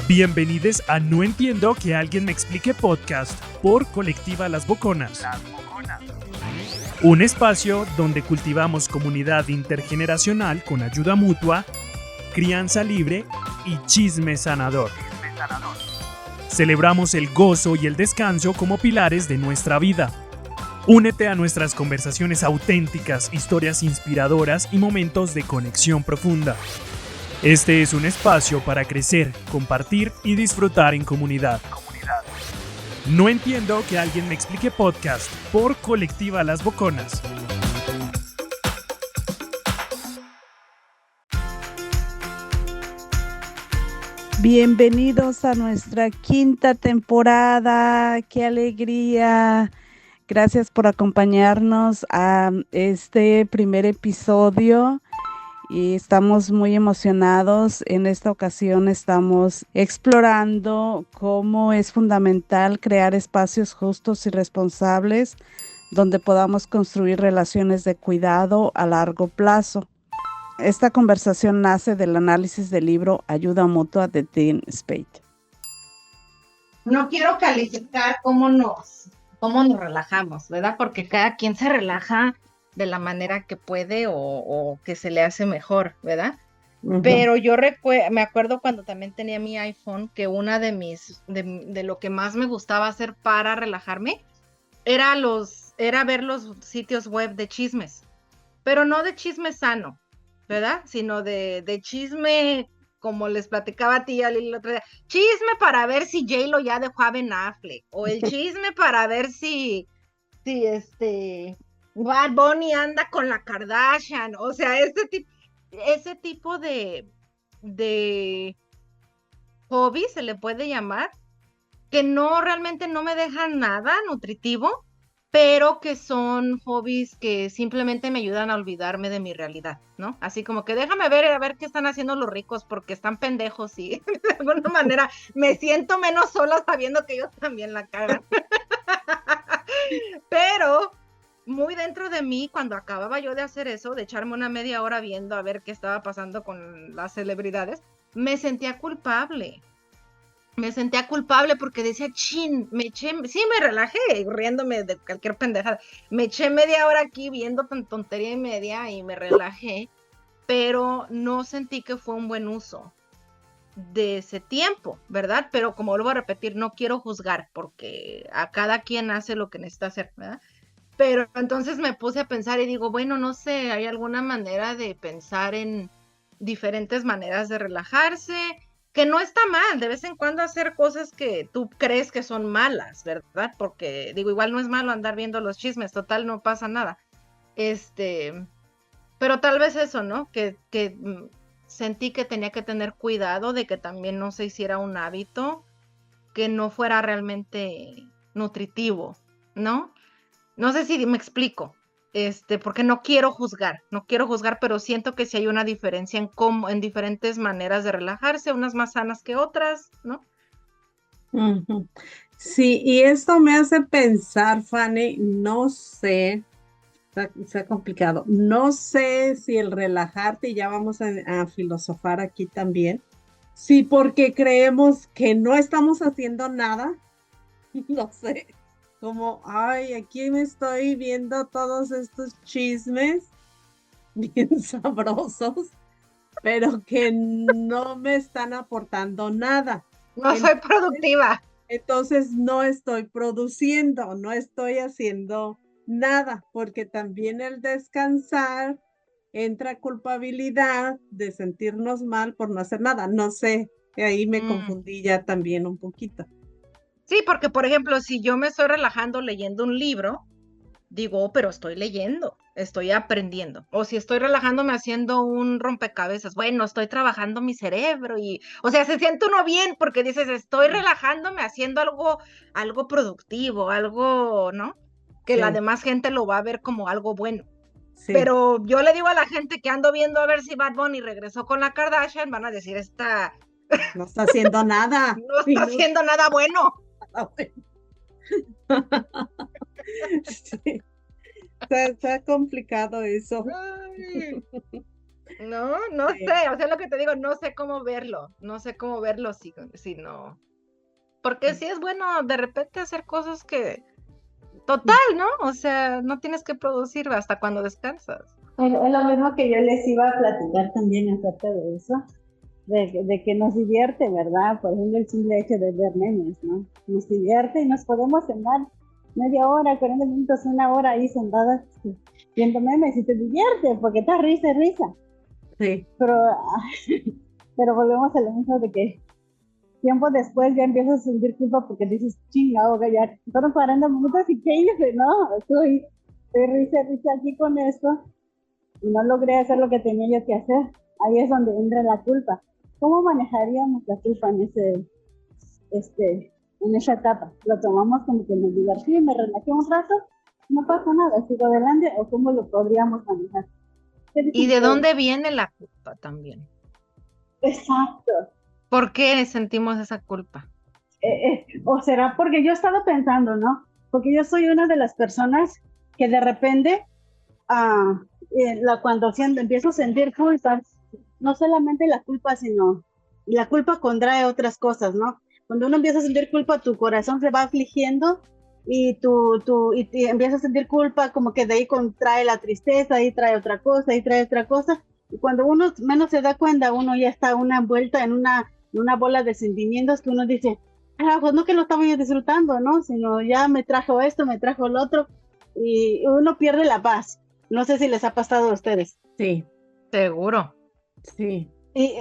Bienvenidos a No Entiendo que alguien me explique podcast por Colectiva Las Boconas. Un espacio donde cultivamos comunidad intergeneracional con ayuda mutua, crianza libre y chisme sanador. Celebramos el gozo y el descanso como pilares de nuestra vida. Únete a nuestras conversaciones auténticas, historias inspiradoras y momentos de conexión profunda. Este es un espacio para crecer, compartir y disfrutar en comunidad. No entiendo que alguien me explique podcast por Colectiva Las Boconas. Bienvenidos a nuestra quinta temporada. ¡Qué alegría! Gracias por acompañarnos a este primer episodio. Y estamos muy emocionados. En esta ocasión estamos explorando cómo es fundamental crear espacios justos y responsables donde podamos construir relaciones de cuidado a largo plazo. Esta conversación nace del análisis del libro Ayuda Mutua de Dean Spade. No quiero calificar cómo nos relajamos, ¿verdad? Porque cada quien se relaja de la manera que puede o que se le hace mejor, ¿verdad? Uh-huh. Pero yo me acuerdo cuando también tenía mi iPhone que una de lo que más me gustaba hacer para relajarme era ver los sitios web de chismes, pero no de chisme sano, ¿verdad? Sino de chisme, como les platicaba a ti el otro día, chisme para ver si J-Lo ya dejó a Ben Affleck, o el chisme para ver si Bad Bunny anda con la Kardashian, o sea, ese tipo de hobby se le puede llamar, que realmente no me dejan nada nutritivo, pero que son hobbies que simplemente me ayudan a olvidarme de mi realidad, ¿no? Así como que déjame a ver qué están haciendo los ricos porque están pendejos y de alguna manera me siento menos sola sabiendo que ellos también la cagan. Pero muy dentro de mí, cuando acababa yo de hacer eso, de echarme una media hora viendo a ver qué estaba pasando con las celebridades, me sentía culpable. Porque decía, sí me relajé, riéndome de cualquier pendejada. Me eché media hora aquí viendo tontería y media y me relajé, pero no sentí que fue un buen uso de ese tiempo, ¿verdad? Pero como vuelvo a repetir, no quiero juzgar, porque a cada quien hace lo que necesita hacer, ¿verdad? Pero entonces me puse a pensar y digo, bueno, no sé, ¿hay alguna manera de pensar en diferentes maneras de relajarse? Que no está mal, de vez en cuando hacer cosas que tú crees que son malas, ¿verdad? Porque, digo, igual no es malo andar viendo los chismes, total, no pasa nada. Pero tal vez eso, ¿no? Que sentí que tenía que tener cuidado de que también no se hiciera un hábito que no fuera realmente nutritivo, ¿no? No sé si me explico, porque no quiero juzgar, pero siento que sí hay una diferencia en diferentes maneras de relajarse, unas más sanas que otras, ¿no? Uh-huh. Sí, y esto me hace pensar, Fanny, no sé, está complicado, no sé si el relajarte, y ya vamos a filosofar aquí también, sí, porque creemos que no estamos haciendo nada, no sé. Como, ay, aquí me estoy viendo todos estos chismes bien sabrosos, pero que no me están aportando nada. No soy productiva. Entonces no estoy produciendo, no estoy haciendo nada, porque también el descansar entra culpabilidad de sentirnos mal por no hacer nada. No sé, ahí me confundí ya también un poquito. Sí, porque por ejemplo, si yo me estoy relajando leyendo un libro, digo, pero estoy leyendo, estoy aprendiendo. O si estoy relajándome haciendo un rompecabezas, bueno, estoy trabajando mi cerebro o sea, se siente uno bien porque dices, estoy relajándome haciendo algo productivo, algo, ¿no? Que la demás gente lo va a ver como algo bueno. Sí. Pero yo le digo a la gente que ando viendo a ver si Bad Bunny regresó con la Kardashian, van a decir, no está haciendo nada. No está haciendo nada bueno. Sí. Está complicado eso. Ay, No Sí. sé, o sea, lo que te digo, no sé cómo verlo si no, porque sí es bueno de repente hacer cosas que, total, ¿no? O sea, no tienes que producir hasta cuando descansas. Es lo mismo que yo les iba a platicar también acerca de eso, de que nos divierte, ¿verdad? Por ejemplo, el simple hecho de ver memes, ¿no? Nos divierte y nos podemos sentar media hora, 40 minutos, una hora ahí sentadas viendo memes y te divierte porque estás risa y risa. Sí. Pero volvemos a lo mismo de que tiempo después ya empiezas a sentir culpa porque dices, chingado, ya fueron 40 minutos y ¿qué hice? No, estoy risa aquí con esto y no logré hacer lo que tenía yo que hacer. Ahí es donde entra la culpa. ¿Cómo manejaríamos la culpa en esa etapa? ¿Lo tomamos como que me divertí, me relajé un rato? No pasa nada, sigo adelante, o cómo lo podríamos manejar. ¿Y de dónde viene la culpa también? Exacto. ¿Por qué sentimos esa culpa? O será porque yo he estado pensando, ¿no? Porque yo soy una de las personas que de repente, cuando empiezo a sentir culpa, no solamente la culpa, sino la culpa contrae otras cosas, ¿no? Cuando uno empieza a sentir culpa, tu corazón se va afligiendo y y empiezas a sentir culpa, como que de ahí contrae la tristeza, ahí trae otra cosa, ahí trae otra cosa. Y cuando uno menos se da cuenta, uno ya está envuelta en una bola de sentimientos que uno dice, pues no que lo estaba yo disfrutando, ¿no? Sino ya me trajo esto, me trajo lo otro, y uno pierde la paz. No sé si les ha pasado a ustedes. Sí, Seguro. sí. Y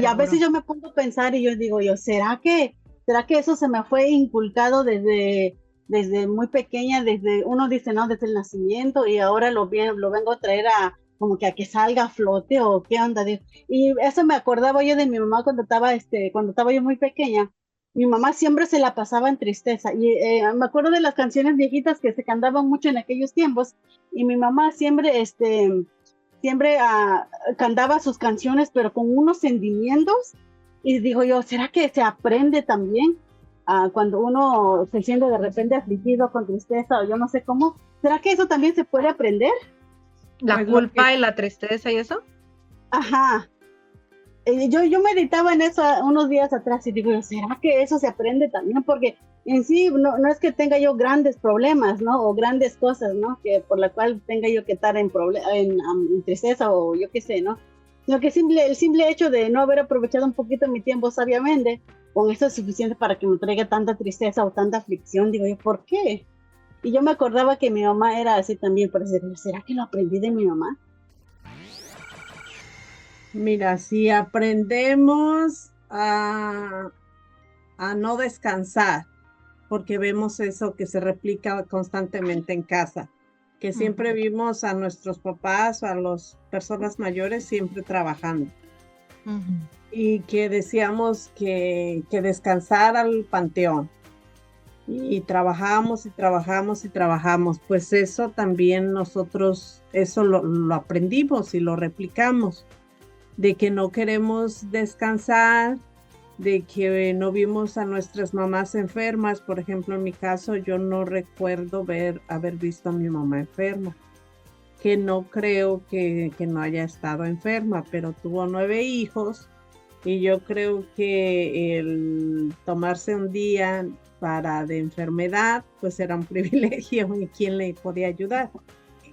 a veces yo me pongo a pensar y yo digo, ¿será que eso se me fue inculcado desde muy pequeña, uno dice, no, desde el nacimiento, y ahora lo vengo a traer como que a que salga a flote, o qué onda? Y eso me acordaba yo de mi mamá cuando estaba yo muy pequeña. Mi mamá siempre se la pasaba en tristeza, y me acuerdo de las canciones viejitas que se cantaban mucho en aquellos tiempos, y mi mamá siempre cantaba sus canciones, pero con unos sentimientos, y digo yo, ¿será que se aprende también cuando uno se siente de repente afligido, con tristeza, o yo no sé cómo? ¿Será que eso también se puede aprender? ¿La Pues culpa y la tristeza y eso? Ajá. Yo meditaba en eso unos días atrás y digo, ¿será que eso se aprende también? Porque en sí no es que tenga yo grandes problemas, ¿no? O grandes cosas, ¿no? Que por la cual tenga yo que estar en tristeza, o yo qué sé, ¿no? Sino que el simple hecho de no haber aprovechado un poquito mi tiempo sabiamente, con eso es suficiente para que me traiga tanta tristeza o tanta aflicción. Digo yo, ¿por qué? Y yo me acordaba que mi mamá era así también, por eso digo, ¿será que lo aprendí de mi mamá? Mira, si aprendemos a no descansar, porque vemos eso que se replica constantemente en casa, que siempre vimos a nuestros papás o a las personas mayores siempre trabajando, y que decíamos que descansar al panteón, y trabajamos y trabajamos y trabajamos. Pues eso también nosotros, eso lo aprendimos y lo replicamos, de que no queremos descansar, de que no vimos a nuestras mamás enfermas. Por ejemplo, en mi caso, yo no recuerdo haber visto a mi mamá enferma, que no creo que no haya estado enferma, pero tuvo 9 hijos, y yo creo que el tomarse un día de enfermedad, pues era un privilegio, y quién le podía ayudar.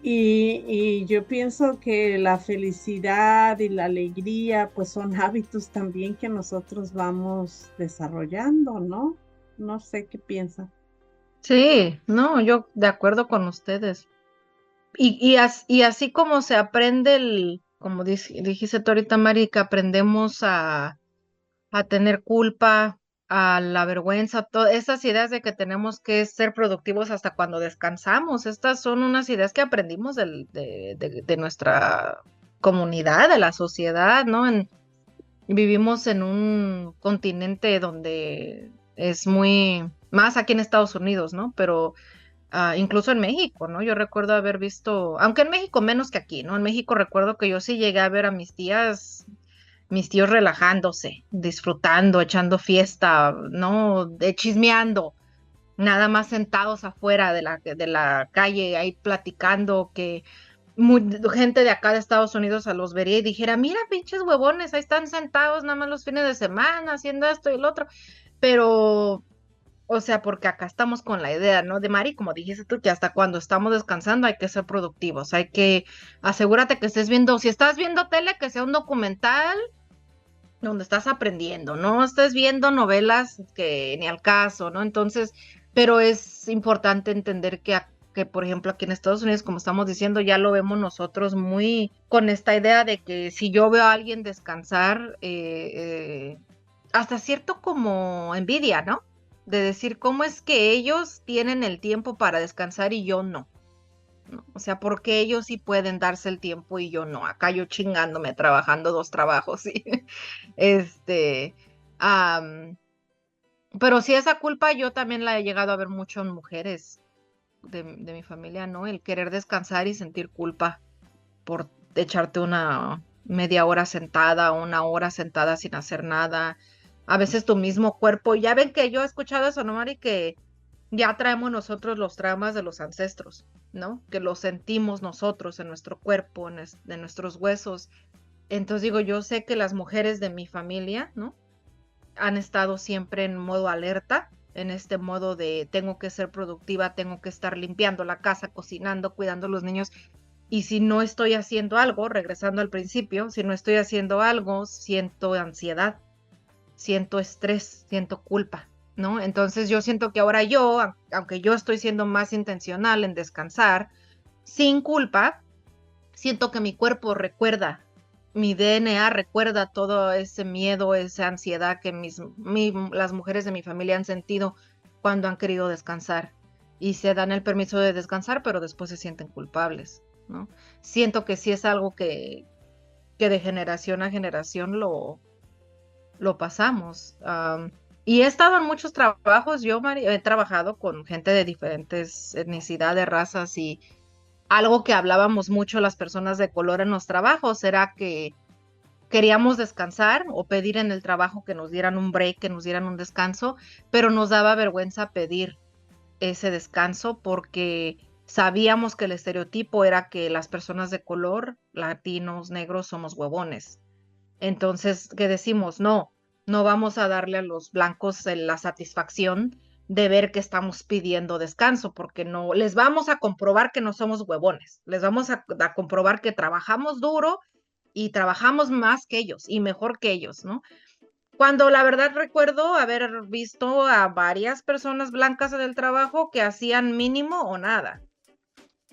Y yo pienso que la felicidad y la alegría, pues son hábitos también que nosotros vamos desarrollando, ¿no? No sé qué piensan. Sí, no, yo de acuerdo con ustedes. Y así como se aprende como dijiste tú ahorita, Mari, que aprendemos a tener culpa, a la vergüenza, todas esas ideas de que tenemos que ser productivos hasta cuando descansamos. Estas son unas ideas que aprendimos de nuestra comunidad, de la sociedad, ¿no? Vivimos en un continente donde es más aquí en Estados Unidos, ¿no? Pero incluso en México, ¿no? Yo recuerdo haber visto, aunque en México menos que aquí, ¿no? En México recuerdo que yo sí llegué a ver a mis tíos relajándose, disfrutando, echando fiesta, ¿no? Chismeando, nada más sentados afuera de la calle, ahí platicando, que gente de acá de Estados Unidos a los vería y dijera, mira, pinches huevones, ahí están sentados nada más los fines de semana haciendo esto y el otro. Pero, o sea, porque acá estamos con la idea, ¿no? De Mari, como dijiste tú, que hasta cuando estamos descansando hay que ser productivos, hay que asegúrate que estés viendo, si estás viendo tele, que sea un documental donde estás aprendiendo, no estés viendo novelas que ni al caso, ¿no? Entonces, pero es importante entender que, por ejemplo, aquí en Estados Unidos, como estamos diciendo, ya lo vemos nosotros muy con esta idea de que si yo veo a alguien descansar, hasta cierto como envidia, ¿no? De decir, ¿cómo es que ellos tienen el tiempo para descansar y yo no? ¿No? O sea, ¿por qué ellos sí pueden darse el tiempo y yo no? Acá yo chingándome, trabajando 2 trabajos, sí. Este, am, pero sí esa culpa yo también la he llegado a ver mucho en mujeres de mi familia, ¿no? El querer descansar y sentir culpa por echarte una media hora sentada, 1 hora sentada sin hacer nada. A veces tu mismo cuerpo, ya ven que yo he escuchado eso, ¿no, Mari? Que ya traemos nosotros los traumas de los ancestros, ¿no? Que los sentimos nosotros en nuestro cuerpo, en nuestros huesos. Entonces digo, yo sé que las mujeres de mi familia, ¿no? Han estado siempre en modo alerta, en este modo de tengo que ser productiva, tengo que estar limpiando la casa, cocinando, cuidando a los niños. Y si no estoy haciendo algo, regresando al principio, si no estoy haciendo algo, siento ansiedad, siento estrés, siento culpa, ¿no? Entonces yo siento que ahora yo, aunque yo estoy siendo más intencional en descansar, sin culpa, siento que mi cuerpo recuerda, mi DNA recuerda todo ese miedo, esa ansiedad que las mujeres de mi familia han sentido cuando han querido descansar y se dan el permiso de descansar, pero después se sienten culpables, ¿no? Siento que sí es algo que de generación a generación lo pasamos. Y he estado en muchos trabajos, yo, Mari, he trabajado con gente de diferentes etnicidades, razas y algo que hablábamos mucho las personas de color en los trabajos era que queríamos descansar o pedir en el trabajo que nos dieran un break, que nos dieran un descanso, pero nos daba vergüenza pedir ese descanso porque sabíamos que el estereotipo era que las personas de color, latinos, negros, somos huevones. Entonces, ¿qué decimos? No, no vamos a darle a los blancos la satisfacción de ver que estamos pidiendo descanso, porque no, les vamos a comprobar que no somos huevones, les vamos a comprobar que trabajamos duro y trabajamos más que ellos y mejor que ellos, ¿no? Cuando la verdad recuerdo haber visto a varias personas blancas en el trabajo que hacían mínimo o nada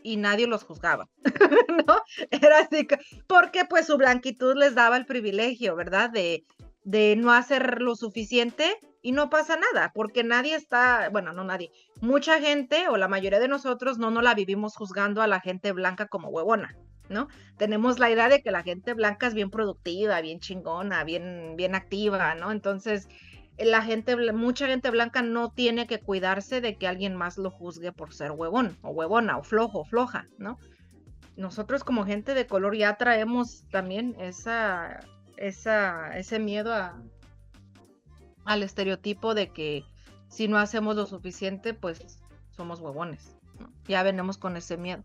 y nadie los juzgaba, ¿no? Era así, porque pues su blanquitud les daba el privilegio, ¿verdad? De no hacer lo suficiente y no pasa nada, porque nadie está, bueno, no nadie, mucha gente o la mayoría de nosotros no la vivimos juzgando a la gente blanca como huevona, ¿no? Tenemos la idea de que la gente blanca es bien productiva, bien chingona, bien activa, ¿no? Entonces, mucha gente blanca no tiene que cuidarse de que alguien más lo juzgue por ser huevón o huevona o flojo o floja, ¿no? Nosotros como gente de color ya traemos también ese miedo al estereotipo de que si no hacemos lo suficiente, pues somos huevones, ¿no? Ya venimos con ese miedo.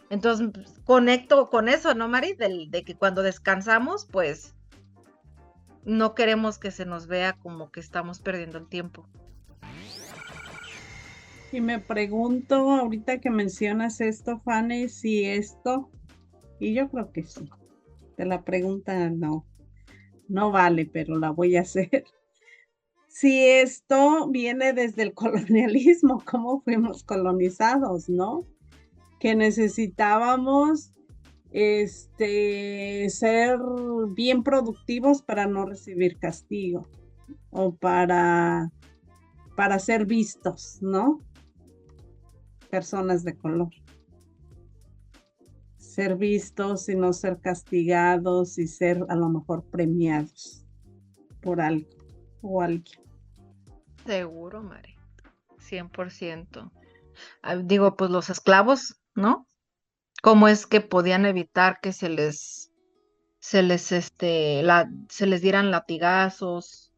Entonces, conecto con eso, ¿no, Mari? De que cuando descansamos, pues no queremos que se nos vea como que estamos perdiendo el tiempo. Y me pregunto, ahorita que mencionas esto, Fanny, si esto, y yo creo que sí, de la pregunta no vale, pero la voy a hacer. Si esto viene desde el colonialismo, cómo fuimos colonizados, ¿no? Que necesitábamos ser bien productivos para no recibir castigo o para ser vistos, ¿no? Personas de color. Ser vistos y no ser castigados y ser a lo mejor premiados por algo o alguien. Seguro, Mari, 100%. Digo, pues los esclavos, ¿no? ¿Cómo es que podían evitar que se les dieran latigazos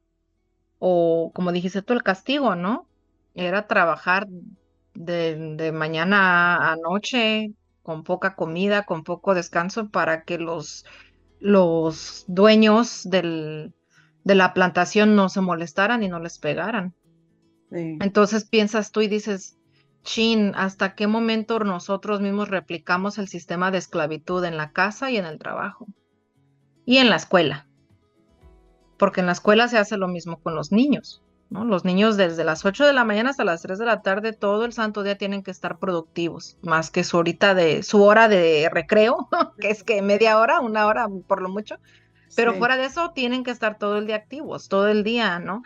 o, como dijiste tú, el castigo, ¿no? Era trabajar de mañana a noche, con poca comida, con poco descanso, para que los dueños de la plantación no se molestaran y no les pegaran. Sí, Entonces piensas tú y dices, chin, ¿hasta qué momento nosotros mismos replicamos el sistema de esclavitud en la casa y en el trabajo? Y en la escuela, porque en la escuela se hace lo mismo con los niños, ¿no? Los niños desde las 8 de la mañana hasta las 3 de la tarde, todo el santo día tienen que estar productivos, más que su hora de recreo, que es que media hora, una hora por lo mucho, pero sí, fuera de eso tienen que estar todo el día activos, todo el día, ¿no?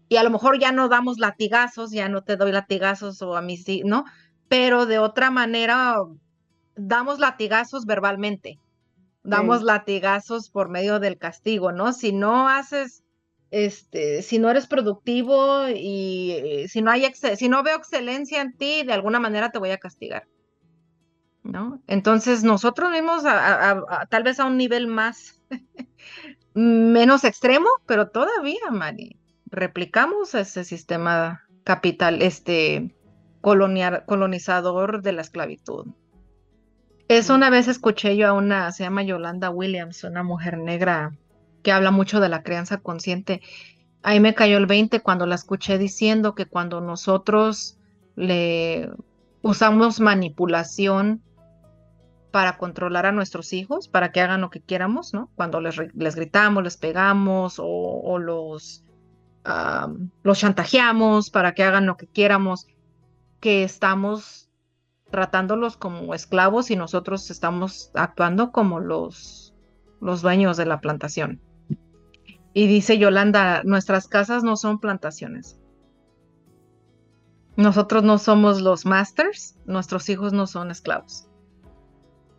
Y a lo mejor ya no damos latigazos, ya no te doy latigazos o a mí sí, ¿no? Pero de otra manera damos latigazos verbalmente, damos sí, latigazos por medio del castigo, ¿no? Si no haces, si no eres productivo y si no veo excelencia en ti, de alguna manera te voy a castigar, ¿no? Entonces nosotros mismos, tal vez a un nivel más, menos extremo, pero todavía, Mari, replicamos ese sistema capital, colonizador de la esclavitud. Eso una vez escuché yo se llama Yolanda Williams, una mujer negra que habla mucho de la crianza consciente. Ahí me cayó el 20 cuando la escuché diciendo que cuando nosotros le usamos manipulación para controlar a nuestros hijos, para que hagan lo que quieramos, ¿no? Cuando les gritamos, les pegamos o los chantajeamos para que hagan lo que quieramos, que estamos tratándolos como esclavos y nosotros estamos actuando como los dueños de la plantación. Y dice Yolanda, nuestras casas no son plantaciones. Nosotros no somos los masters, nuestros hijos no son esclavos,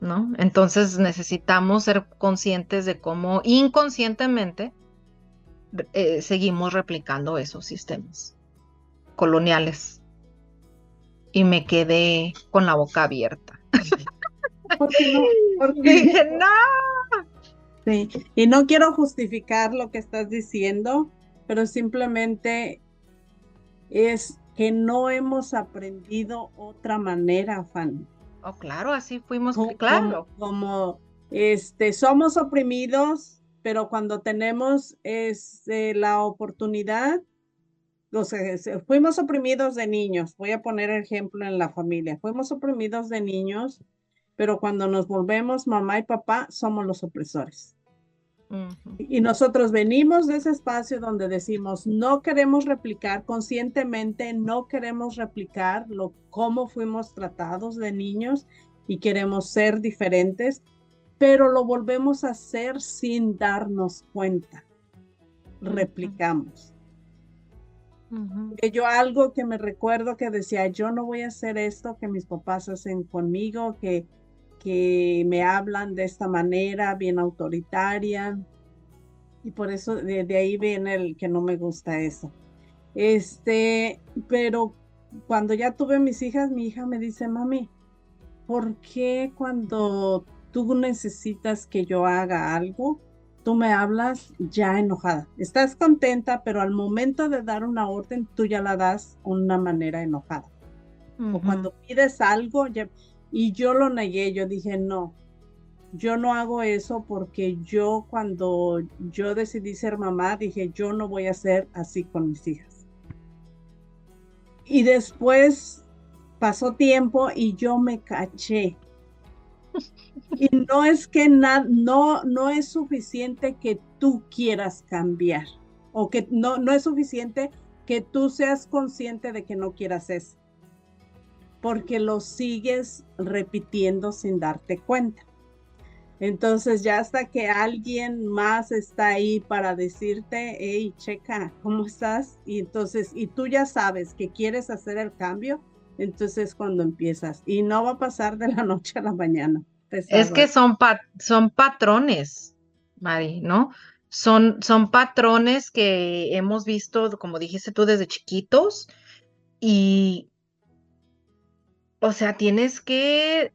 ¿no? Entonces necesitamos ser conscientes de cómo inconscientemente seguimos replicando esos sistemas coloniales. Y me quedé con la boca abierta. ¿por qué no? Dije, no. Sí, y no quiero justificar lo que estás diciendo, pero simplemente es que no hemos aprendido otra manera, Fanny. Oh, claro, así fuimos, Como, claro. somos oprimidos, pero cuando tenemos la oportunidad, o sea, fuimos oprimidos de niños, voy a poner ejemplo en la familia, fuimos oprimidos de niños, pero cuando nos volvemos mamá y papá, somos los opresores. Ujú. Y nosotros venimos de ese espacio donde decimos, no queremos replicar conscientemente, no queremos replicar cómo fuimos tratados de niños y queremos ser diferentes, pero lo volvemos a hacer sin darnos cuenta. Replicamos. Ujú. Yo algo que me recuerdo que decía, yo no voy a hacer esto que mis papás hacen conmigo, que me hablan de esta manera, bien autoritaria. Y por eso de ahí viene el que no me gusta eso. Pero cuando ya tuve mis hijas, mi hija me dice, mami, ¿por qué cuando tú necesitas que yo haga algo, tú me hablas ya enojada? Estás contenta, pero al momento de dar una orden, tú ya la das de una manera enojada. O cuando pides algo, y yo lo negué, yo dije, no. Yo no hago eso porque cuando yo decidí ser mamá, dije, yo no voy a ser así con mis hijas. Y después pasó tiempo y yo me caché. Y no es que no es suficiente que tú quieras cambiar o que no es suficiente que tú seas consciente de que no quieras eso, porque lo sigues repitiendo sin darte cuenta. Entonces ya hasta que alguien más está ahí para decirte, hey, checa, ¿cómo estás? Y entonces, y tú ya sabes que quieres hacer el cambio, entonces cuando empiezas. Y no va a pasar de la noche a la mañana. Es Pesado. que son patrones, Mari, ¿no? Son patrones que hemos visto, como dijiste tú, desde chiquitos y, o sea, tienes que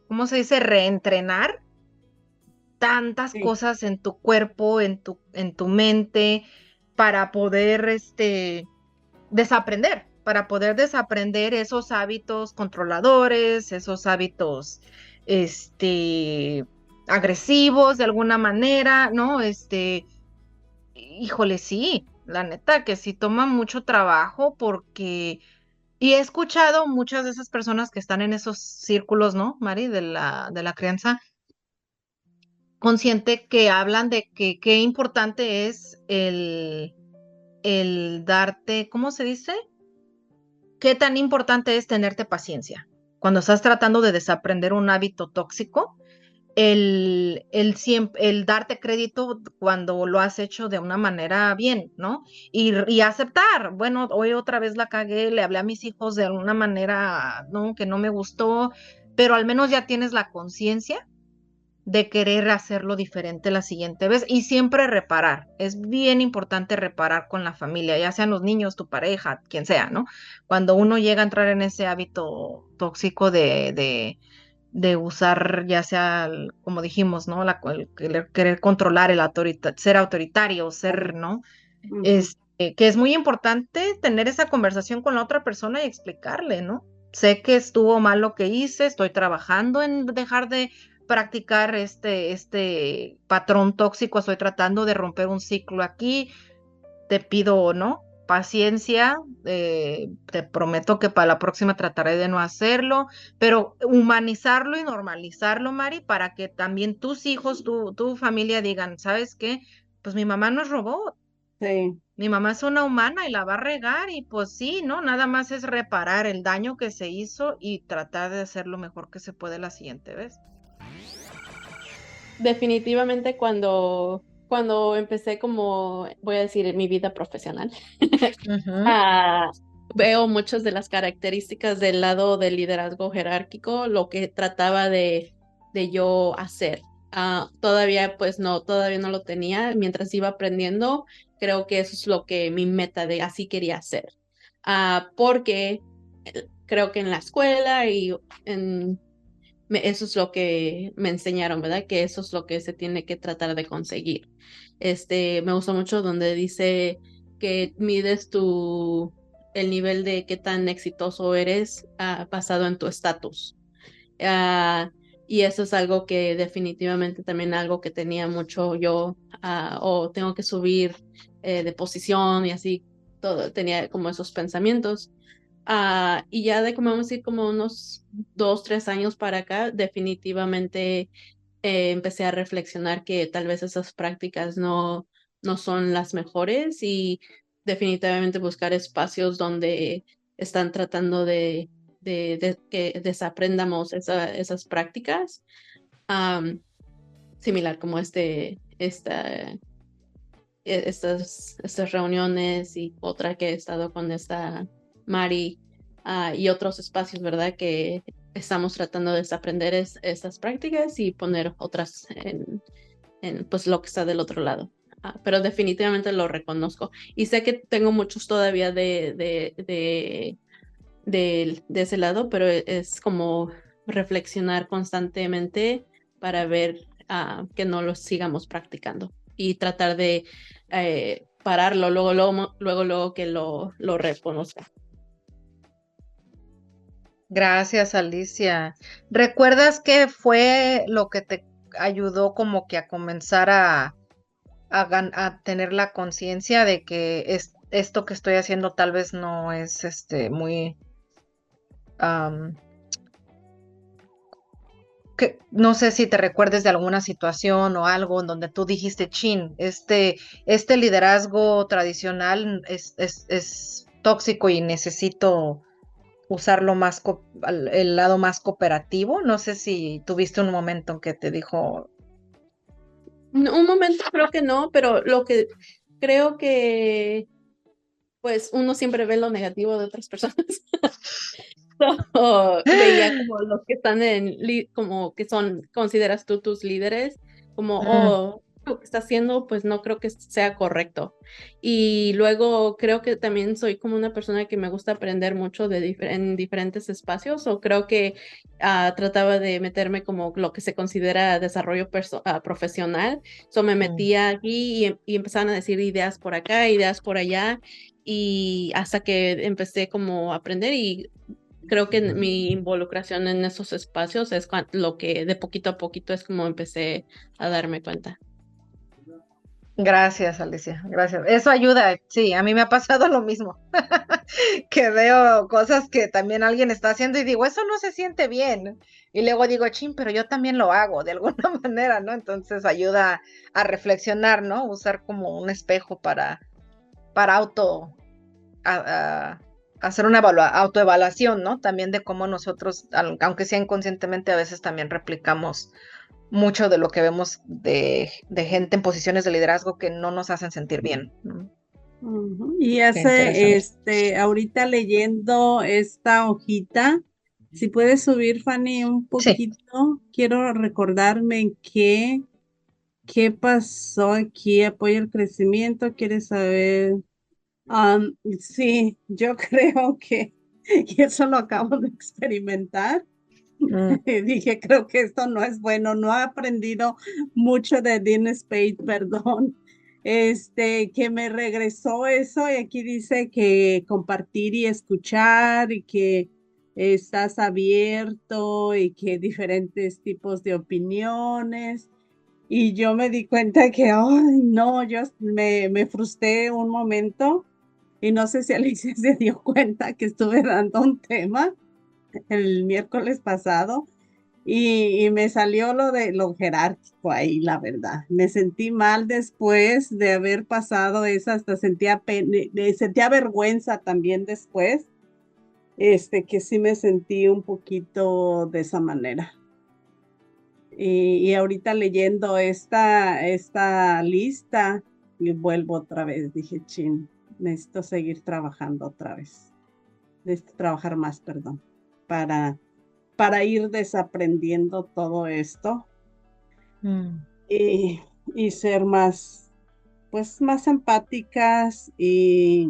¿cómo se dice? Reentrenar tantas Sí, cosas en tu cuerpo, en tu mente, para poder, desaprender, para poder desaprender esos hábitos controladores, esos hábitos, agresivos de alguna manera, ¿no? Híjole, sí, la neta que sí toma mucho trabajo porque, y he escuchado muchas de esas personas que están en esos círculos, ¿no, Mari, de la crianza consciente, que hablan de que qué importante es el darte, ¿cómo se dice? ¿Qué tan importante es tenerte paciencia? Cuando estás tratando de desaprender un hábito tóxico, el darte crédito cuando lo has hecho de una manera bien, ¿no? Y aceptar, bueno, hoy otra vez la cagué, le hablé a mis hijos de alguna manera, ¿no? Que no me gustó, pero al menos ya tienes la conciencia de querer hacerlo diferente la siguiente vez y siempre reparar. Es bien importante reparar con la familia, ya sean los niños, tu pareja, quien sea, ¿no? Cuando uno llega a entrar en ese hábito tóxico de usar, ya sea, como dijimos, ¿no? Querer controlar, ser autoritario, ser, ¿no? Ujú. Que es muy importante tener esa conversación con la otra persona y explicarle, ¿no? Sé que estuvo mal lo que hice, estoy trabajando en dejar de practicar este patrón tóxico, estoy tratando de romper un ciclo aquí, te pido, ¿no? Paciencia, te prometo que para la próxima trataré de no hacerlo, pero humanizarlo y normalizarlo, Mari, para que también tus hijos, tu familia digan, ¿sabes qué? Pues mi mamá no es robot, Sí. mi mamá es una humana y la va a regar y pues sí, ¿no? Nada más es reparar el daño que se hizo y tratar de hacer lo mejor que se puede la siguiente vez. Definitivamente cuando empecé como, voy a decir, mi vida profesional, Ujú. ah, veo muchas de las características del lado del liderazgo jerárquico, lo que trataba de yo hacer. Todavía no lo tenía. Mientras iba aprendiendo, creo que eso es lo que mi meta de así quería hacer. Porque creo que en la escuela y eso es lo que me enseñaron, ¿verdad? Que eso es lo que se tiene que tratar de conseguir. Me gusta mucho donde dice que mides el nivel de qué tan exitoso eres basado en tu estatus. Ah, y eso es algo que definitivamente también algo que tenía mucho yo, o tengo que subir de posición y así, todo, tenía como esos pensamientos. Y ya de como vamos a decir como unos 2, 3 años para acá, definitivamente empecé a reflexionar que tal vez esas prácticas no son las mejores y definitivamente buscar espacios donde están tratando de que desaprendamos esas prácticas, similar como estas reuniones y otra que he estado con esta Mari, y otros espacios, ¿verdad? Que estamos tratando de desaprender estas prácticas y poner otras en pues lo que está del otro lado. Pero definitivamente lo reconozco. Y sé que tengo muchos todavía de ese lado, pero es como reflexionar constantemente para ver que no lo sigamos practicando y tratar de pararlo luego que lo reconozca. Gracias, Alicia. ¿Recuerdas qué fue lo que te ayudó como que a comenzar a tener la conciencia de que esto que estoy haciendo tal vez no es muy am, no sé si te recuerdes de alguna situación o algo en donde tú dijiste, chin, este liderazgo tradicional es tóxico y necesito usarlo más, el lado más cooperativo? No sé si tuviste un momento en que te dijo, Un momento creo que no, pero lo que creo que pues uno siempre ve lo negativo de otras personas. Veía como los que están como que son, consideras tú tus líderes, como, "Mm, lo que está haciendo, pues no creo que sea correcto. Y luego creo que también soy como una persona que me gusta aprender mucho en diferentes espacios, o creo que trataba de meterme como lo que se considera desarrollo profesional. So me mm, metía aquí y empezaban a decir ideas por acá, ideas por allá, y hasta que empecé como a aprender y creo que mi involucración en esos espacios es lo que de poquito a poquito es como empecé a darme cuenta. Gracias, Alicia, gracias. Eso ayuda, sí, a mí me ha pasado lo mismo, que veo cosas que también alguien está haciendo y digo, eso no se siente bien. Y luego digo, chin, pero yo también lo hago de alguna manera, ¿no? Entonces ayuda a reflexionar, ¿no? Usar como un espejo para a- hacer una autoevaluación, ¿no? También de cómo nosotros, aunque sea inconscientemente, a veces también replicamos mucho de lo que vemos de gente en posiciones de liderazgo que no nos hacen sentir bien, ¿no? Ujú. Y Qué interesante. ahorita leyendo esta hojita, si puedes subir, Fanny, un Sí. poquito, quiero recordarme qué pasó aquí, apoya el crecimiento, quieres saber. Sí, yo creo que y eso lo acabo de experimentar. Mm, Dije, creo que esto no es bueno, no he aprendido mucho de Dean Spade, perdón. Que me regresó eso y aquí dice que compartir y escuchar y que estás abierto y que diferentes tipos de opiniones. Y yo me di cuenta que, ay, no, yo me frustré un momento y no sé si Alicia se dio cuenta que estuve dando un tema el miércoles pasado y me salió lo de lo jerárquico ahí, la verdad. Me sentí mal después de haber pasado esa, hasta sentía vergüenza también después, que sí me sentí un poquito de esa manera. Y ahorita leyendo esta lista, y vuelvo otra vez, dije, chin, necesito seguir trabajando otra vez. Necesito trabajar más, perdón, para ir desaprendiendo todo esto mm. y ser más, pues, más empáticas y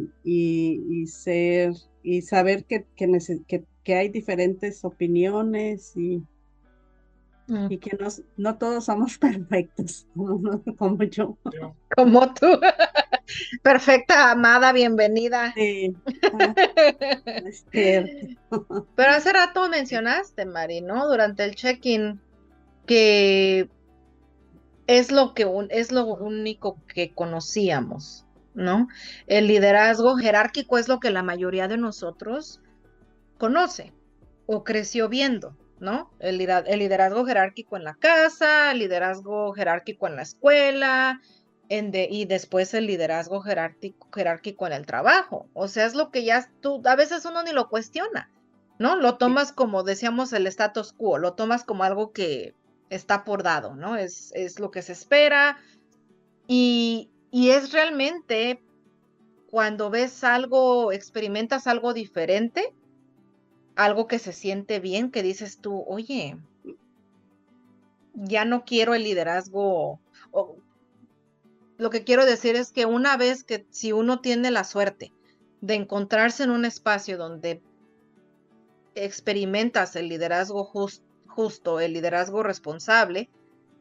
saber que hay diferentes opiniones Mm. y que no todos somos perfectos, como yo. Como tú. Perfecta, amada, bienvenida. Sí, ah, es cierto. Pero hace rato mencionaste, Mari, ¿no? Durante el check-in, que es es lo único que conocíamos, ¿no? El liderazgo jerárquico es lo que la mayoría de nosotros conoce o creció viendo, ¿no? El liderazgo jerárquico en la casa, el liderazgo jerárquico en la escuela, y después el liderazgo jerárquico en el trabajo. O sea, es lo que ya tú, a veces uno ni lo cuestiona, ¿no? Lo tomas como, decíamos, el status quo, lo tomas como algo que está por dado, ¿no? Es lo que se espera y es realmente cuando ves algo, experimentas algo diferente, algo que se siente bien, que dices tú, oye, ya no quiero el liderazgo. O, lo que quiero decir es que una vez que si uno tiene la suerte de encontrarse en un espacio donde experimentas el liderazgo justo, el liderazgo responsable,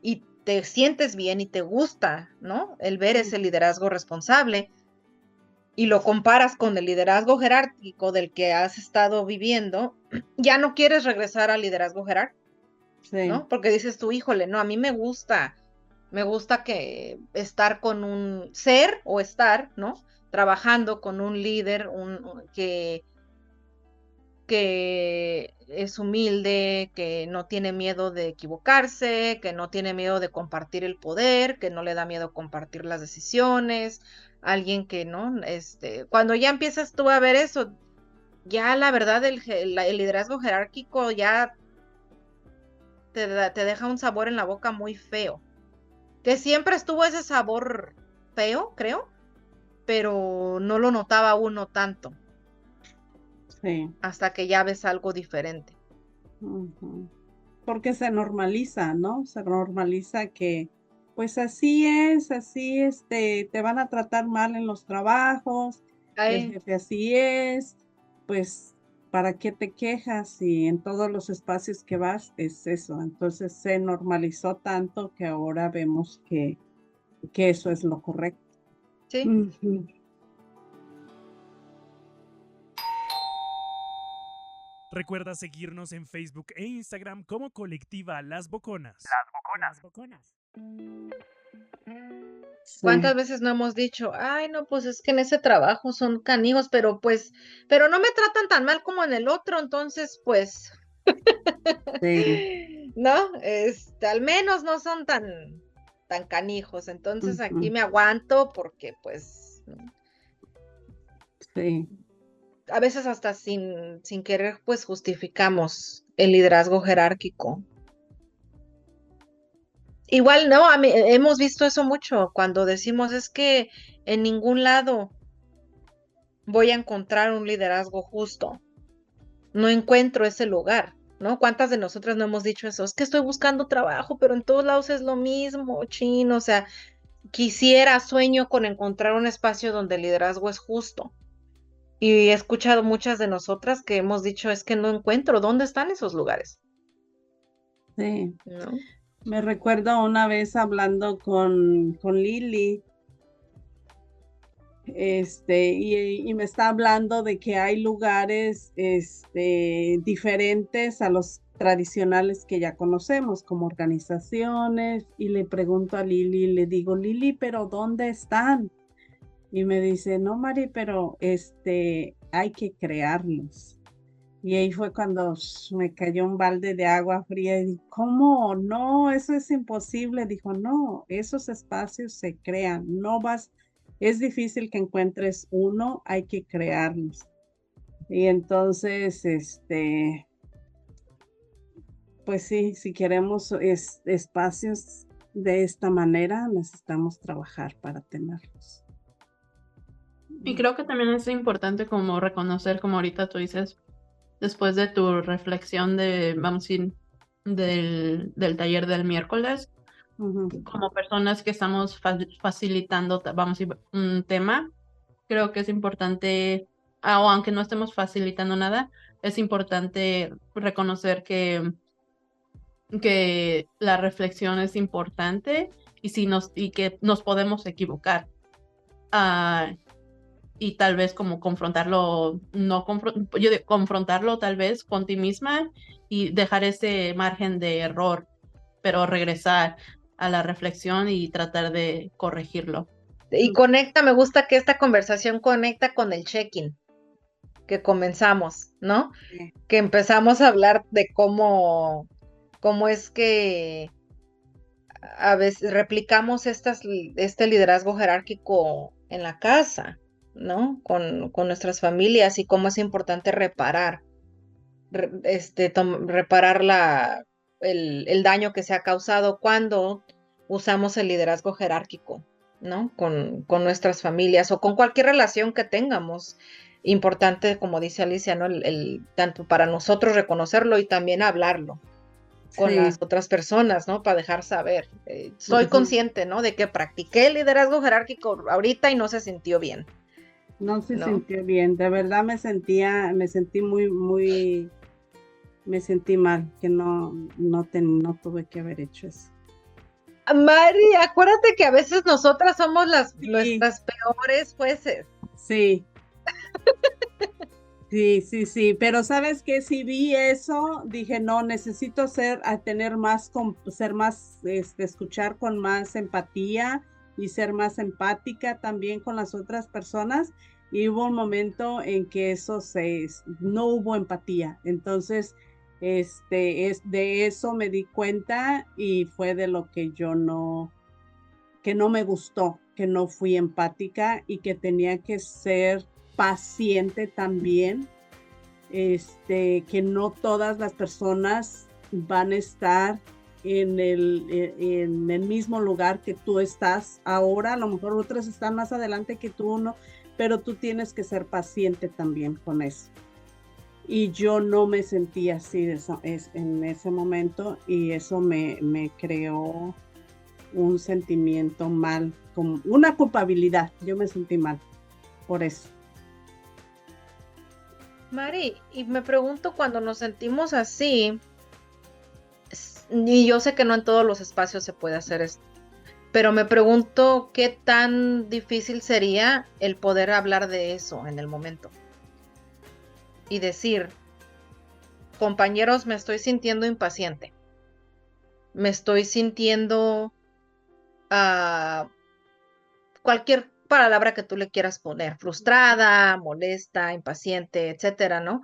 y te sientes bien y te gusta, ¿no? El ver ese liderazgo responsable y lo comparas con el liderazgo jerárquico del que has estado viviendo, ya no quieres regresar al liderazgo jerárquico, Sí. ¿no? Porque dices tú, híjole, no, a mí me gusta que estar con un ser o estar, ¿no? Trabajando con un líder que es humilde, que no tiene miedo de equivocarse, que no tiene miedo de compartir el poder, que no le da miedo compartir las decisiones, alguien que, ¿no? Cuando ya empiezas tú a ver eso, ya la verdad el liderazgo jerárquico ya te deja un sabor en la boca muy feo. Que siempre estuvo ese sabor feo, creo, pero no lo notaba uno tanto Sí. hasta que ya ves algo diferente. Ujú. Porque se normaliza, ¿no? Se normaliza que, pues así es, así te van a tratar mal en los trabajos, el Ay, jefe así es, pues, ¿para qué te quejas? Y en todos los espacios que vas es eso. Entonces se normalizó tanto que ahora vemos que eso es lo correcto. sí. Ujú. Recuerda seguirnos en Facebook e Instagram como Colectiva Las Boconas. Las Boconas. ¿Cuántas veces no hemos dicho, ay, no, pues es que en ese trabajo son canijos, pero no me tratan tan mal como en el otro, entonces, pues, Sí. ¿no? Al menos no son tan canijos, entonces aquí Ujú. me aguanto porque, pues, Sí. a veces hasta sin querer, pues, justificamos el liderazgo jerárquico. Igual, no, hemos visto eso mucho cuando decimos es que en ningún lado voy a encontrar un liderazgo justo. No encuentro ese lugar, ¿no? ¿Cuántas de nosotras no hemos dicho eso? Es que estoy buscando trabajo, pero en todos lados es lo mismo, chin, o sea, sueño con encontrar un espacio donde el liderazgo es justo. Y he escuchado muchas de nosotras que hemos dicho es que no encuentro dónde están esos lugares, Sí. ¿no? Me recuerdo una vez hablando con Lili, y me está hablando de que hay lugares diferentes a los tradicionales que ya conocemos, como organizaciones, y le pregunto a Lili, le digo, Lili, ¿pero dónde están? Y me dice, no, Mari, pero hay que crearlos. Y ahí fue cuando me cayó un balde de agua fría y dije, ¿cómo? No, eso es imposible. Dijo, no, esos espacios se crean, es difícil que encuentres uno, hay que crearlos. Y entonces, pues sí, si queremos espacios de esta manera, necesitamos trabajar para tenerlos. Y creo que también es importante como reconocer, como ahorita tú dices, después de tu reflexión vamos a decir, del taller del miércoles, Ujú. como personas que estamos facilitando, vamos a decir, un tema, creo que es importante, o aunque no estemos facilitando nada, es importante reconocer que la reflexión es importante y que nos podemos equivocar. Y tal vez como confrontarlo, confrontarlo tal vez con ti misma y dejar ese margen de error, pero regresar a la reflexión y tratar de corregirlo. Y me gusta que esta conversación conecta con el check-in que comenzamos, ¿no? Sí. Que empezamos a hablar de cómo es que a veces replicamos este liderazgo jerárquico en la casa, ¿no? Con nuestras familias y cómo es importante reparar el daño que se ha causado cuando usamos el liderazgo jerárquico, ¿no? Con nuestras familias o con cualquier relación que tengamos. Importante, como dice Alicia, ¿no? Tanto para nosotros reconocerlo y también hablarlo con las otras personas, ¿no? Para dejar saber. Soy consciente, ¿no? De que practiqué el liderazgo jerárquico ahorita y no se sintió bien. No se sintió bien, de verdad me sentí me sentí mal, que no tuve que haber hecho eso. Mari, acuérdate que a veces nosotras somos nuestras peores jueces. Sí. Sí, pero ¿sabes qué? Si vi eso, dije, no, necesito escuchar con más empatía y ser más empática también con las otras personas. Y hubo un momento en que no hubo empatía. Entonces, de eso me di cuenta y fue de lo que que no me gustó, que no fui empática y que tenía que ser paciente también, que no todas las personas van a estar en el mismo lugar que tú estás ahora, a lo mejor otras están más adelante que tú, ¿no? Pero tú tienes que ser paciente también con eso. Y yo no me sentí así en ese momento y eso me creó un sentimiento mal, como una culpabilidad. Yo me sentí mal por eso. Mari, y me pregunto cuando nos sentimos así, y yo sé que no en todos los espacios se puede hacer esto, pero me pregunto qué tan difícil sería el poder hablar de eso en el momento y decir, compañeros, me estoy sintiendo impaciente. Me estoy sintiendo cualquier palabra que tú le quieras poner, frustrada, molesta, impaciente, etcétera, ¿no?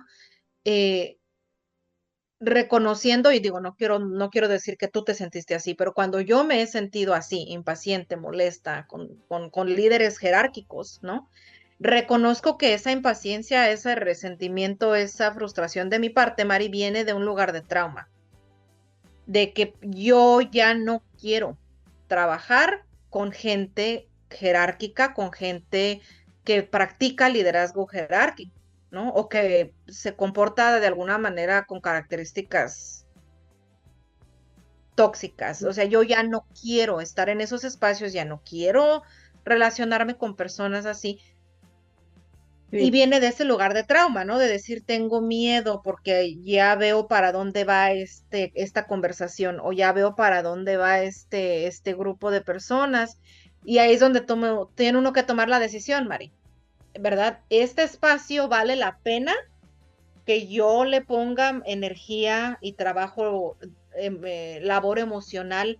Reconociendo, y digo, no quiero decir que tú te sentiste así, pero cuando yo me he sentido así, impaciente, molesta, con líderes jerárquicos, ¿no? Reconozco que esa impaciencia, ese resentimiento, esa frustración de mi parte, Mari, viene de un lugar de trauma, de que yo ya no quiero trabajar con gente jerárquica, con gente que practica liderazgo jerárquico, ¿no? O que se comporta de alguna manera con características tóxicas. O sea, yo ya no quiero estar en esos espacios, ya no quiero relacionarme con personas así. Y Sí. viene de ese lugar de trauma, ¿no? De decir, tengo miedo porque ya veo para dónde va esta conversación o ya veo para dónde va este grupo de personas. Y ahí es donde tiene uno que tomar la decisión, Mari, ¿verdad? ¿Este espacio vale la pena que yo le ponga energía y trabajo, labor emocional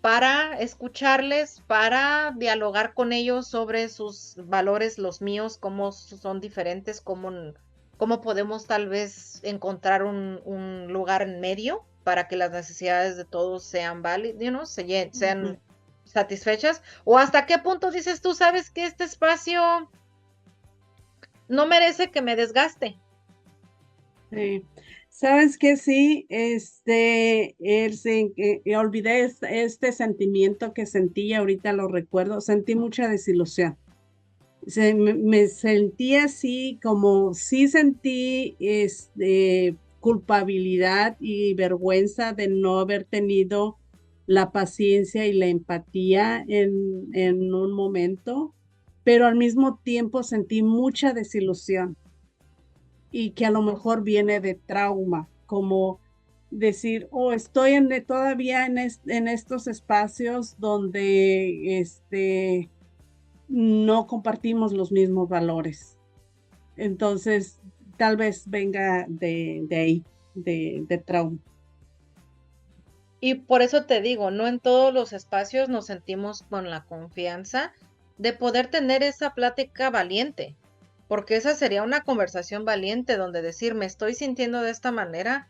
para escucharles, para dialogar con ellos sobre sus valores, los míos, cómo son diferentes, cómo podemos tal vez encontrar un lugar en medio para que las necesidades de todos sean válidas, sean satisfechas? ¿O hasta qué punto dices tú, sabes que este espacio no merece que me desgaste? Sí. ¿Sabes qué? Sí, olvidé este sentimiento que sentí, ahorita lo recuerdo, sentí mucha desilusión. Me sentí así, como sí sentí culpabilidad y vergüenza de no haber tenido la paciencia y la empatía en un momento, pero al mismo tiempo sentí mucha desilusión y que a lo mejor viene de trauma, como decir, oh, estoy todavía en estos espacios donde no compartimos los mismos valores. Entonces, tal vez venga de ahí, de trauma. Y por eso te digo, no en todos los espacios nos sentimos con la confianza de poder tener esa plática valiente, porque esa sería una conversación valiente donde decir, me estoy sintiendo de esta manera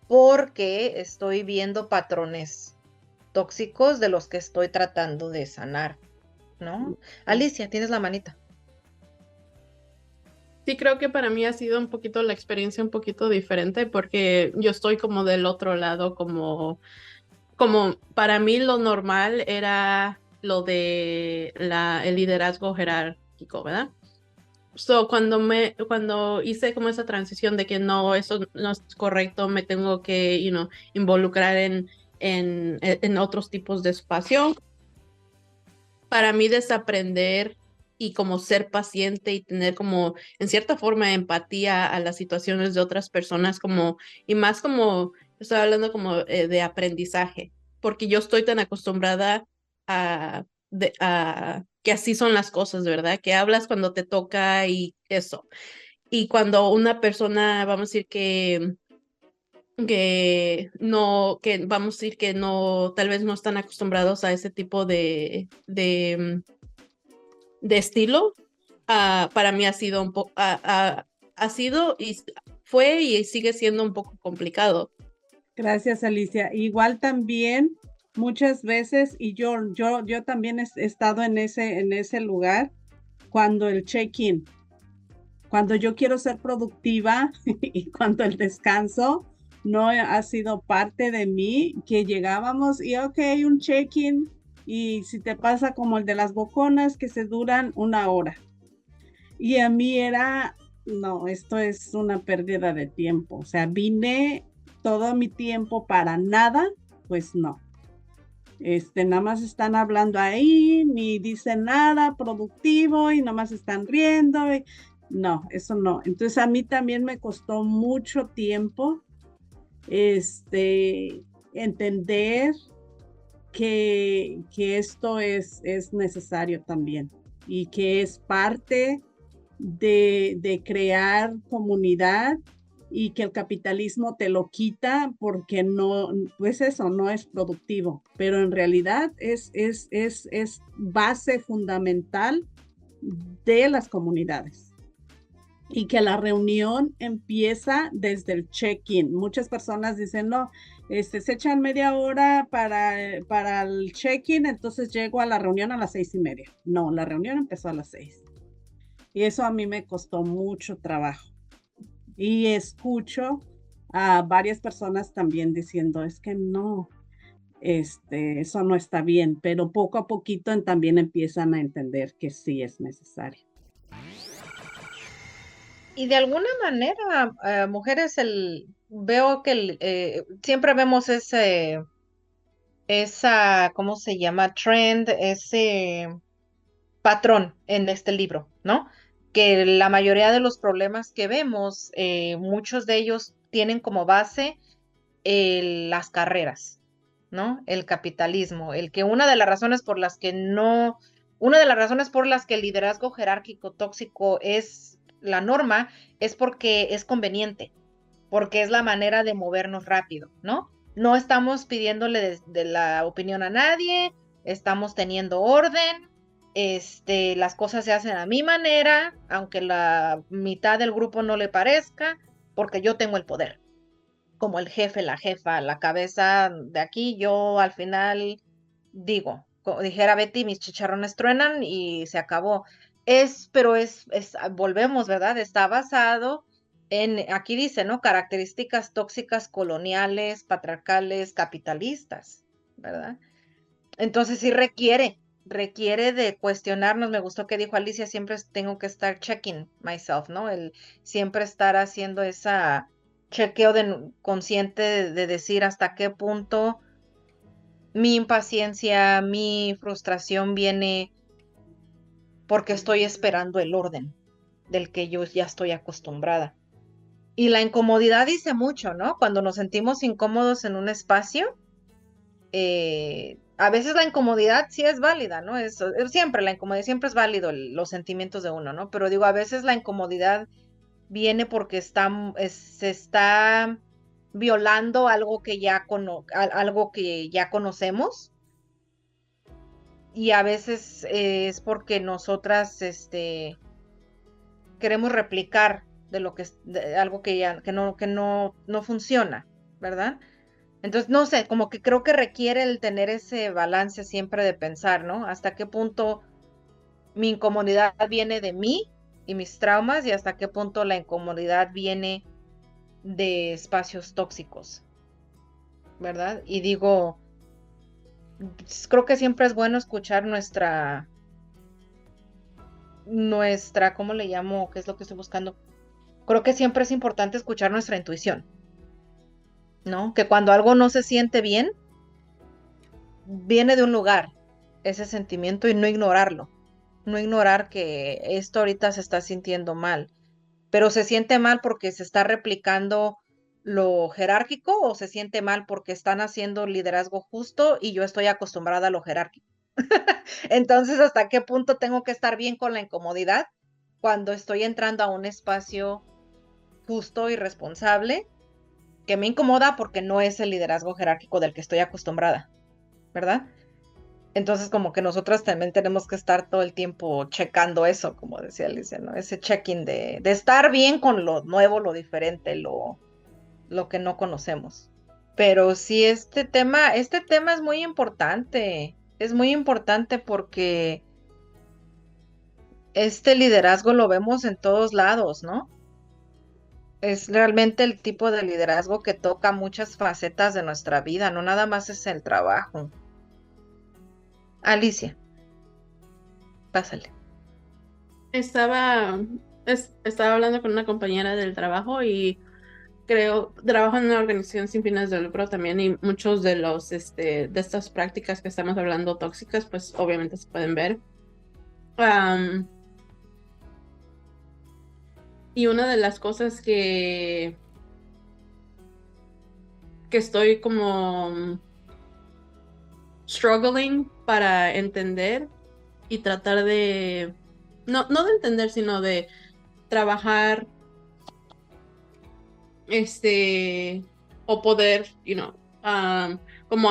porque estoy viendo patrones tóxicos de los que estoy tratando de sanar, ¿no? Alicia, tienes la manita. Sí, creo que para mí ha sido un poquito la experiencia un poquito diferente porque yo estoy como del otro lado, como para mí lo normal era lo de el liderazgo jerárquico, ¿verdad? So, cuando hice como esa transición de que no, eso no es correcto, me tengo que, involucrar en otros tipos de espacio, para mí desaprender y como ser paciente y tener como en cierta forma empatía a las situaciones de otras personas, y más como estoy hablando como de aprendizaje, porque yo estoy tan acostumbrada a que así son las cosas, ¿verdad? Que hablas cuando te toca y eso. Y cuando una persona, vamos a decir que vamos a decir que no, tal vez no están acostumbrados a ese tipo de estilo, para mí ha sido ha sido y fue y sigue siendo un poco complicado. Gracias, Alicia. Igual también muchas veces, y yo también he estado en ese lugar, cuando el check-in, cuando yo quiero ser productiva y cuando el descanso no ha sido parte de mí, que llegábamos y ok, un check-in, y si te pasa como el de las boconas que se duran 1 hora. Y a mí era, no, esto es una pérdida de tiempo. O sea, vine todo mi tiempo para nada, pues no. Nada más están hablando ahí, ni dicen nada productivo y nada más están riendo. No, eso no. Entonces a mí también me costó mucho tiempo entender que esto es necesario también y que es parte de crear comunidad y que el capitalismo te lo quita porque no, pues eso, no es productivo, pero en realidad es base fundamental de las comunidades. Y que la reunión empieza desde el check-in. Muchas personas dicen, no, se echan media hora para el check-in, entonces llego a la reunión a las 6:30. No, la reunión empezó a las 6. Y eso a mí me costó mucho trabajo. Y escucho a varias personas también diciendo, es que no, eso no está bien, pero poco a poquito también empiezan a entender que sí es necesario. Y de alguna manera, mujeres, veo que siempre vemos ¿cómo se llama? Trend, ese patrón en este libro, ¿no? Que la mayoría de los problemas que vemos, muchos de ellos tienen como base las carreras, ¿no? El capitalismo, el que una de las razones por las que el liderazgo jerárquico tóxico es la norma es porque es conveniente, porque es la manera de movernos rápido, ¿no? No estamos pidiéndole de la opinión a nadie, estamos teniendo orden, las cosas se hacen a mi manera, aunque la mitad del grupo no le parezca, porque yo tengo el poder como el jefe, la jefa, la cabeza de aquí, yo al final digo, como dijera Betty, mis chicharrones truenan y se acabó. Pero volvemos, ¿verdad? Está basado aquí dice, ¿no? Características tóxicas coloniales, patriarcales, capitalistas, ¿verdad? Entonces sí requiere de cuestionarnos. Me gustó que dijo Alicia, siempre tengo que estar checking myself, ¿no? El siempre estar haciendo esa chequeo consciente de decir hasta qué punto mi impaciencia, mi frustración viene porque estoy esperando el orden del que yo ya estoy acostumbrada. Y la incomodidad dice mucho, ¿no? Cuando nos sentimos incómodos en un espacio, a veces la incomodidad sí es válida, ¿no? La incomodidad siempre es válido, los sentimientos de uno, ¿no? Pero digo, a veces la incomodidad viene porque se está violando algo que algo que ya conocemos, y a veces es porque nosotras queremos replicar de algo que no funciona, ¿verdad? Entonces, no sé, como que creo que requiere el tener ese balance siempre de pensar, ¿no? Hasta qué punto mi incomodidad viene de mí y mis traumas, y hasta qué punto la incomodidad viene de espacios tóxicos, ¿verdad? Y digo, creo que siempre es bueno escuchar ¿cómo le llamo? ¿Qué es lo que estoy buscando? Creo que siempre es importante escuchar nuestra intuición, ¿no? Que cuando algo no se siente bien, viene de un lugar, ese sentimiento, y no ignorarlo. No ignorar que esto ahorita se está sintiendo mal, pero se siente mal porque se está replicando lo jerárquico, o se siente mal porque están haciendo liderazgo justo y yo estoy acostumbrada a lo jerárquico. Entonces, ¿hasta qué punto tengo que estar bien con la incomodidad cuando estoy entrando a un espacio justo y responsable que me incomoda porque no es el liderazgo jerárquico del que estoy acostumbrada, ¿verdad? Entonces, como que nosotros también tenemos que estar todo el tiempo checando eso, como decía Alicia, ¿no? Ese check-in de estar bien con lo nuevo, lo diferente, lo que no conocemos. Pero sí, este tema es muy importante. Es muy importante porque este liderazgo lo vemos en todos lados, ¿no? Es realmente el tipo de liderazgo que toca muchas facetas de nuestra vida, no nada más es el trabajo. Alicia, pásale. Estaba hablando con una compañera del trabajo y trabajo en una organización sin fines de lucro también, y muchos de de estas prácticas que estamos hablando tóxicas, pues obviamente se pueden ver. Y una de las cosas que estoy como struggling para entender y tratar de, no de entender, sino de trabajar o poder, como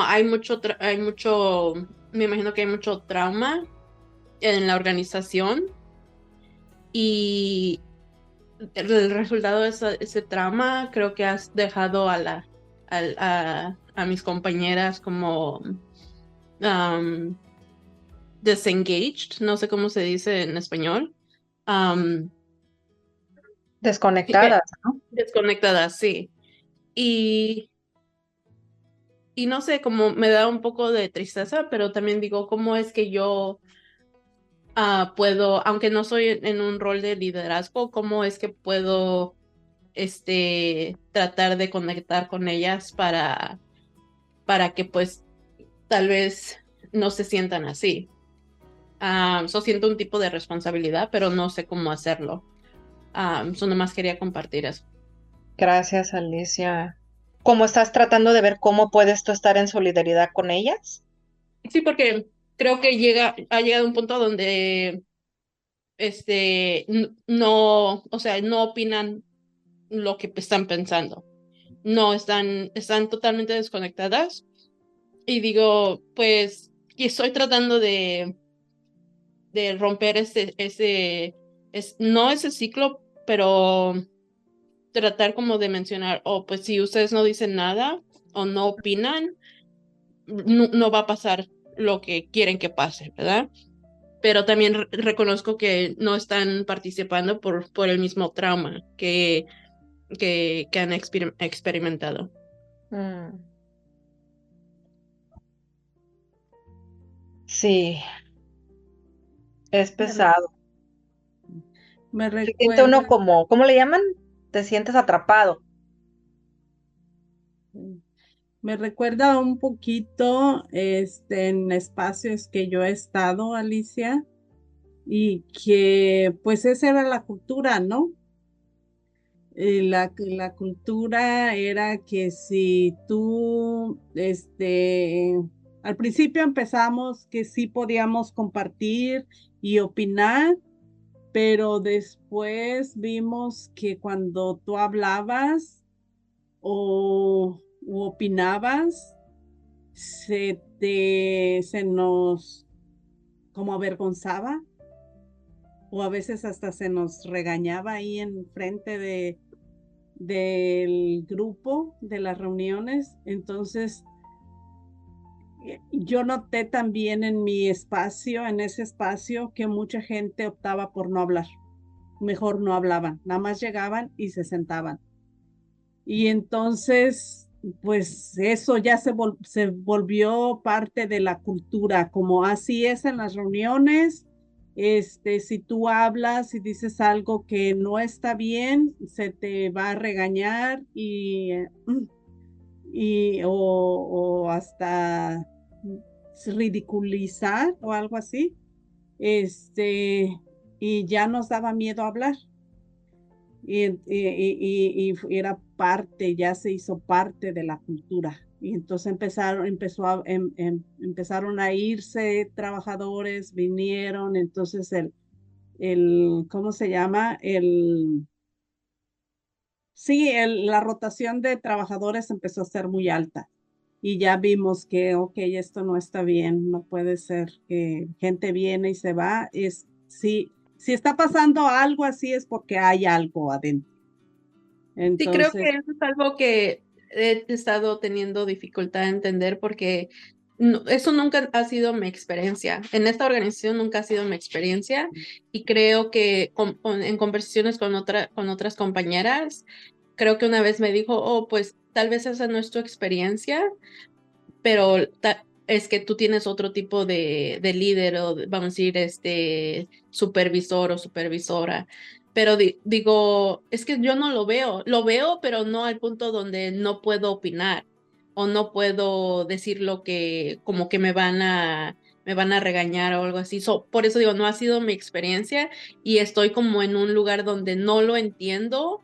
me imagino que hay mucho trauma en la organización y el resultado de ese trauma creo que has dejado a mis compañeras como um, disengaged, no sé cómo se dice en español. Um, Desconectadas, ¿no? Desconectadas, sí. Y, y no sé, como me da un poco de tristeza, pero también digo, ¿cómo es que yo puedo, aunque no soy en un rol de liderazgo, cómo es que puedo tratar de conectar con ellas para que pues tal vez no se sientan así? Siento un tipo de responsabilidad, pero no sé cómo hacerlo. Nomás quería compartir eso. Gracias, Alicia. ¿Cómo estás tratando de ver cómo puedes tú estar en solidaridad con ellas? Sí, porque creo que ha llegado un punto donde no, o sea, no opinan lo que están pensando. No, están totalmente desconectadas. Y digo, pues, y estoy tratando de romper no ese ciclo, pero tratar como de mencionar, pues si ustedes no dicen nada o no opinan, no va a pasar lo que quieren que pase, ¿verdad? Pero también reconozco que no están participando por el mismo trauma que han experimentado. Mm, sí, es Me, re- pesado. me Se siente uno recuerda, como, ¿cómo le llaman? Te sientes atrapado. me recuerda un poquito en espacios que yo he estado, Alicia, y que pues esa era la cultura, ¿no? La cultura era que si tú, al principio empezamos que sí podíamos compartir y opinar, pero después vimos que cuando tú hablabas o opinabas, se nos como avergonzaba o a veces hasta se nos regañaba ahí en frente del grupo, de las reuniones. Entonces, yo noté también en mi espacio, en ese espacio, que mucha gente optaba por no hablar. Mejor no hablaban, nada más llegaban y se sentaban. Y entonces, pues eso ya se volvió parte de la cultura, como así es en las reuniones. Si tú hablas y dices algo que no está bien, se te va a regañar o hasta ridiculizar o algo así. Y ya nos daba miedo hablar y era parte, ya se hizo parte de la cultura. Y entonces empezaron a irse trabajadores, vinieron, entonces ¿cómo se llama? Sí, la rotación de trabajadores empezó a ser muy alta y ya vimos que, ok, esto no está bien, no puede ser que gente viene y se va. Si está pasando algo así es porque hay algo adentro. Sí, creo que Entonces, eso es algo que he estado teniendo dificultad en entender porque eso nunca ha sido mi experiencia. En esta organización nunca ha sido mi experiencia y creo que en conversaciones con otras compañeras, creo que una vez me dijo, pues tal vez esa no es tu experiencia, pero es que tú tienes otro tipo de líder o vamos a decir supervisor o supervisora. Pero digo, es que yo no lo veo, pero no al punto donde no puedo opinar o no puedo decir lo que como que me van a regañar o algo así. Por eso digo, no ha sido mi experiencia y estoy como en un lugar donde no lo entiendo,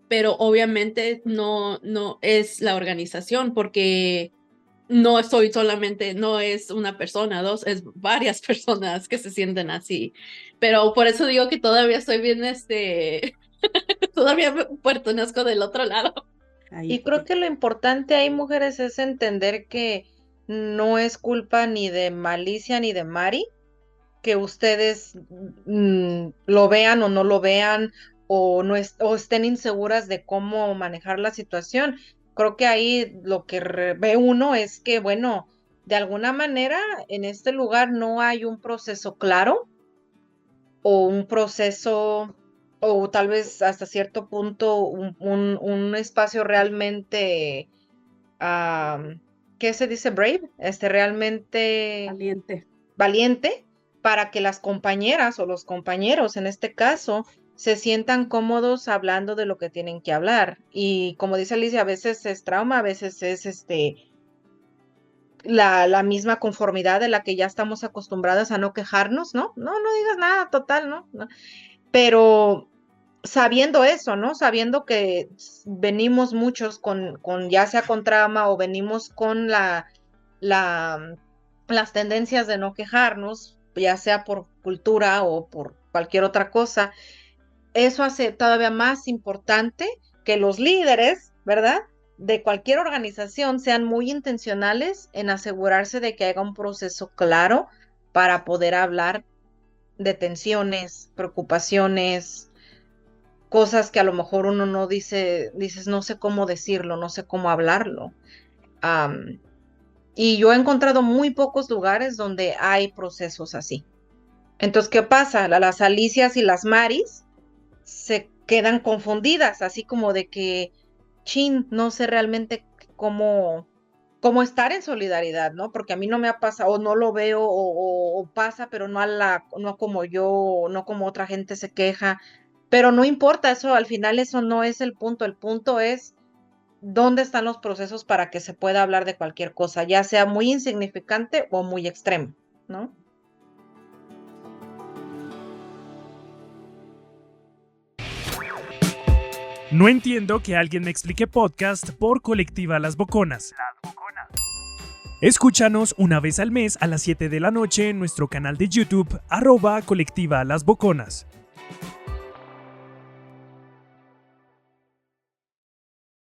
pero obviamente no es la organización porque no es una persona, dos, es varias personas que se sienten así. Pero por eso digo que todavía estoy bien, Todavía me pertenezco del otro lado. Ahí Y creo que lo importante ahí, mujeres, es entender que no es culpa ni de Malicia ni de Mari, que ustedes lo vean o no lo vean o, no o estén inseguras de cómo manejar la situación. Creo que ahí lo que ve uno es que, bueno, de alguna manera en este lugar no hay un proceso claro o un proceso o tal vez hasta cierto punto un espacio realmente, ¿qué se dice? Brave, realmente valiente. valiente para que las compañeras o los compañeros, en este caso, se sientan cómodos hablando de lo que tienen que hablar. Y como dice Alicia, a veces es trauma, a veces es la misma conformidad de la que ya estamos acostumbradas a no quejarnos, ¿no? No, no digas nada, total, ¿no? Pero sabiendo eso, ¿no? Sabiendo que venimos muchos con ya sea con trauma o venimos con las tendencias de no quejarnos, ya sea por cultura o por cualquier otra cosa, eso hace todavía más importante que los líderes, ¿verdad? De cualquier organización sean muy intencionales en asegurarse de que haya un proceso claro para poder hablar de tensiones, preocupaciones, cosas que a lo mejor uno no dices, no sé cómo decirlo, no sé cómo hablarlo. Y yo he encontrado muy pocos lugares donde hay procesos así. Entonces, ¿qué pasa? Las Alicias y las Maris se quedan confundidas, así como de que, chin, no sé realmente cómo estar en solidaridad, ¿no? Porque a mí no me ha pasado, o no lo veo, o pasa, pero no como yo, no como otra gente se queja. Pero no importa, eso al final eso no es el punto es dónde están los procesos para que se pueda hablar de cualquier cosa, ya sea muy insignificante o muy extremo, ¿no? No entiendo que alguien me explique podcast por Colectiva Las Boconas. Escúchanos una vez al mes a las 7 de la noche en nuestro canal de YouTube, @Colectiva Las Boconas.